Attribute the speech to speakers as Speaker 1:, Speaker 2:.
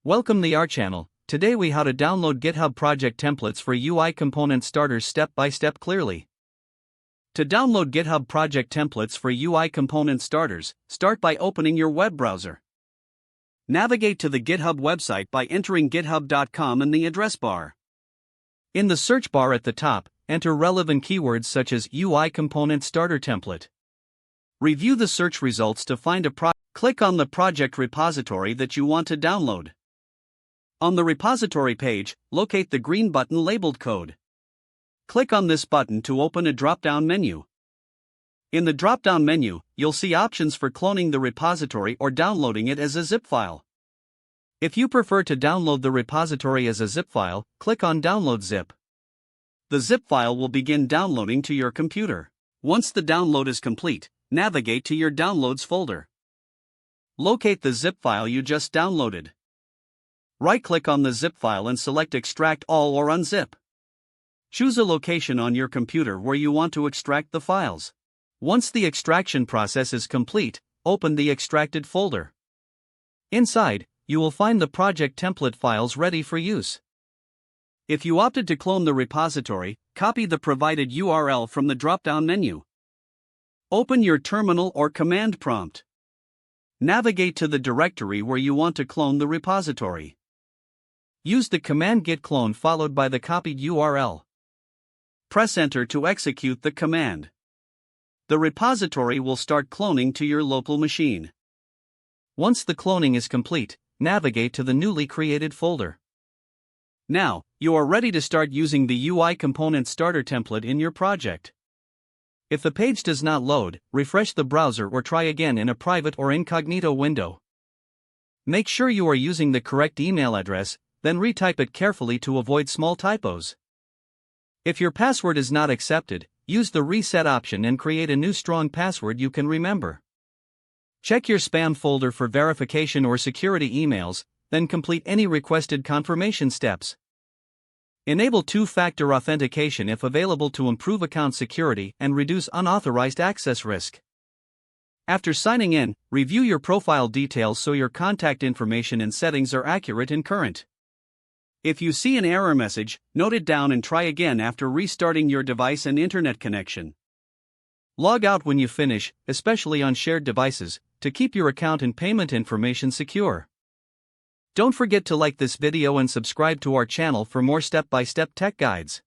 Speaker 1: Welcome to our channel. Today we how to download GitHub project templates for UI component starters step by step clearly. To download GitHub project templates for UI component starters, start by opening your web browser. Navigate to the GitHub website by entering github.com in the address bar. In the search bar at the top, enter relevant keywords such as UI component starter template. Review the search results to find a project. Click on the project repository that you want to download. On the repository page, locate the green button labeled Code. Click on this button to open a drop-down menu. In the drop-down menu, you'll see options for cloning the repository or downloading it as a zip file. If you prefer to download the repository as a zip file, click on Download Zip. The zip file will begin downloading to your computer. Once the download is complete, navigate to your Downloads folder. Locate the zip file you just downloaded. Right-click on the zip file and select Extract All or Unzip. Choose a location on your computer where you want to extract the files. Once the extraction process is complete, open the extracted folder. Inside, you will find the project template files ready for use. If you opted to clone the repository, copy the provided URL from the drop-down menu. Open your terminal or command prompt. Navigate to the directory where you want to clone the repository. Use the command git clone followed by the copied URL. Press Enter to execute the command. The repository will start cloning to your local machine. Once the cloning is complete, navigate to the newly created folder. Now, you are ready to start using the UI component starter template in your project. If the page does not load, refresh the browser or try again in a private or incognito window. Make sure you are using the correct email address, then retype it carefully to avoid small typos. If your password is not accepted, use the reset option and create a new strong password you can remember. Check your spam folder for verification or security emails, then complete any requested confirmation steps. Enable two-factor authentication if available to improve account security and reduce unauthorized access risk. After signing in, review your profile details so your contact information and settings are accurate and current. If you see an error message, note it down and try again after restarting your device and internet connection. Log out when you finish, especially on shared devices, to keep your account and payment information secure. Don't forget to like this video and subscribe to our channel for more step-by-step tech guides.